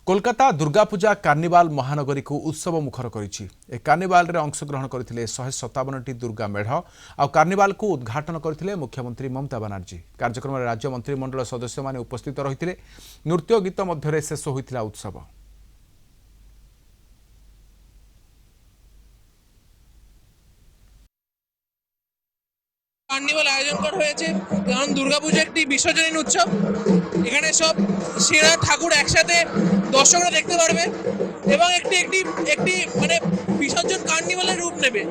Kolkata Durga Puja carnival Mahanagari को उत्सव मुखर करिछि। ए कार्निवाल रे अंशग्रहण करथिले 157टी दुर्गा मेढ़ आ कार्निवाल को उद्घाटन करथिले मुख्यमंत्री ममता बनर्जी। कार्यक्रम रे राज्य मंत्रिमंडल सदस्य माने उपस्थित रहिथिले। नृत्य गीत मध्यरे शेष होइथिला उत्सव। कार्निवाल आयोजन करा হয়েছে কারণ দুর্গাপূজা একটি বিশ্বজনীন উৎসব। এখানে সব সেরা ঠাকুর একসাথে দর্শকরা দেখতে পারবে এবং একটি একটি একটি মানে বিসর্জন কার্নিভালের রূপ নেবে।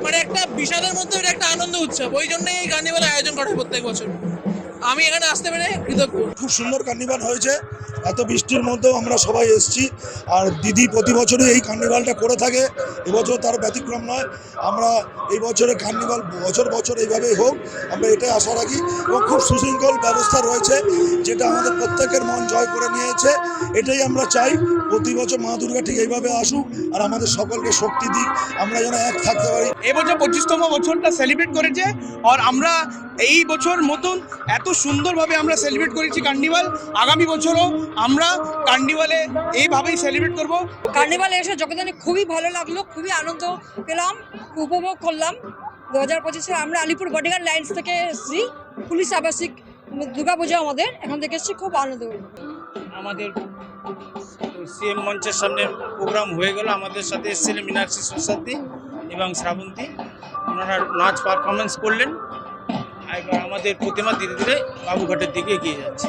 মানে একটা বিষাদের মধ্যে এটা একটা আনন্দ উৎসব। ওই জন্যই এই কার্নিভাল আয়োজন করা হয় প্রত্যেক বছর। আমি এখানে আসতে পেরে কৃতজ্ঞ। খুব সুন্দর কার্নিভাল হয়েছে। এত বৃষ্টির মধ্যেও আমরা সবাই এসেছি। আর দিদি প্রতি বছরই এই কার্নিভালটা করে থাকে, এবছর তার ব্যতিক্রম নয়। আমরা এই বছরে কার্নিভাল বছর বছর এইভাবেই হোক, আমরা এটাই আশা রাখি। এবং খুব সুশৃঙ্খল ব্যবস্থা রয়েছে, যেটা আমাদের প্রত্যেকের মন জয় করে নিয়েছে। এটাই আমরা চাই, প্রতি বছর মা দুর্গা ঠিক এইভাবে আসুক আর আমাদের সকলকে শক্তি দিক, আমরা যেন এক থাকতে পারি। এবছর 25তম বছরটা সেলিব্রেট করেছে আর আমরা এই বছর মতন এত সুন্দরভাবে আমরা সেলিব্রেট করেছি কার্নিভাল। আগামী বছরও আমরা কার্নিভালে এইভাবেই সেলিব্রেট করব। কার্নিভালে এসে জগদানে খুবই ভালো লাগলো, খুবই আনন্দ পেলাম, উপভোগ করলাম। 2025-এ আমরা আলিপুর বডিগার্ড লাইন্স থেকে এসেছি, পুলিশ আবাসিক দুর্গাপূজা আমাদের এখান থেকে এসেছি, খুব আনন্দ হলো। আমাদের সিএম মঞ্চের সামনে প্রোগ্রাম হয়ে গেল। আমাদের সাথে এসেছিলেন মীনাক্ষী সরস্বতী এবং শ্রাবন্তী, ওনারা নাচ পারফরমেন্স করলেন। এবার আমাদের প্রতিমা ধীরে ধীরে বাবুঘাটের দিকে এগিয়ে যাচ্ছে।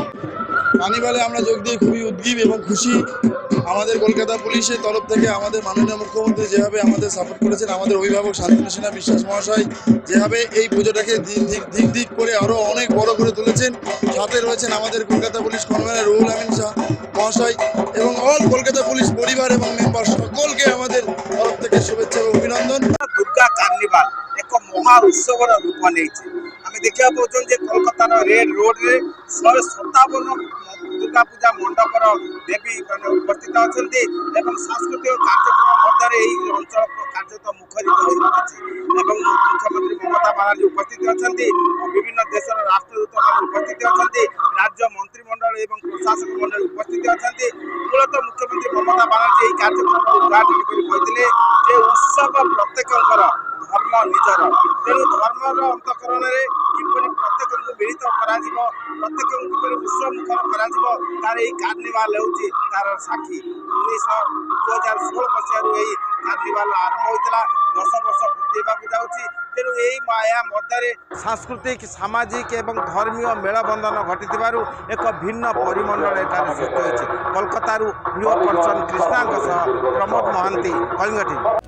কার্নিভালে আমরা যোগ দিয়ে খুবই উদ্গ্রীব এবং খুশি। আমাদের কলকাতা পুলিশের তরফ থেকে আমাদের মাননীয় মুখ্যমন্ত্রী যেভাবে আমাদের সাপোর্ট করেছেন, আমাদের অভিভাবক শান্তনু সিনহা বিশ্বাস মহাশয় যেভাবে এই পুজোটাকে দিক দিক করে আরও অনেক বড় করে তুলেছেন। সাথে রয়েছেন আমাদের কলকাতা পুলিশ কনভেনার রুহুল আমিন শাহ মহাশয় এবং অল কলকাতা পুলিশ পরিবার এবং মেম্বার সকলকে আমাদের তরফ থেকে শুভেচ্ছা এবং অভিনন্দন। দুর্গা কার্নিভাল এক মহা উৎসবর রূপ নেইছে। আমি দেখা পাচ্ছেন যে কলকাতার রেড রোডে 157 দুর্গা পূজা মণ্ডপর দেবী মানে উপস্থিত অনেক এবং সাংস্কৃতিক কার্যক্রম মধ্যে এই অঞ্চল কার্যত মুখরিত হয়ে উঠেছে এবং মুখ্যমন্ত্রী মমতা ব্যানার্জি উপস্থিত অনেক, বিভিন্ন দেশের রাষ্ট্রদূত মানে উপস্থিত অনেক, রাজ্য মন্ত্রিমণ্ডল এবং প্রশাসক মন্ডল উপস্থিত অনেক। মূলত মুখ্যমন্ত্রী মমতা ব্যানার্জি এই কার্যক্রম উদ্ঘাটন করে কইলে যে উৎসব প্রত্যেকঙ্কর ধর্ম নিজর, তেণু ধর্মর অন্তঃকরণে কিপরি প্রত্যেকଙ୍କୁ মিলিত କରାଯିବ, ପ୍ରତ୍ୟେକଙ୍କୁ କିପରି ଉତ୍ସବ ମୁଖର କରାଯିବ, ତାର ଏଇ କାର୍ନିଭାଲ ହେଉଛି ତାର ସାକ୍ଷୀ। 2016 ମସିହାରୁ ଏହି କାର୍ନିଭାଲ ଆରମ୍ଭ ହୋଇଥିଲା, 10 ବର୍ଷ ପୂର୍ତ୍ତି ହେବାକୁ ଯାଉଛି। ତେଣୁ ଏହି ମାୟା ମଧ୍ୟରେ ସାଂସ୍କୃତିକ ସାମାଜିକ ଏବଂ ଧର୍ମୀୟ ମେଳବନ୍ଧନ ଘଟିଥିବାରୁ ଏକ ଭିନ୍ନ ପରିମଣ୍ଡଳ ଏଠାରେ ସୃଷ୍ଟି ହୋଇଛି। କୋଲକାତାରୁ ଭିଡ଼ିଓ ପର୍ସନ କୃଷ୍ଣାଙ୍କ ସହ ପ୍ରମୋଦ ମହାନ୍ତି, କଳିଙ୍ଗ ଟିଭି।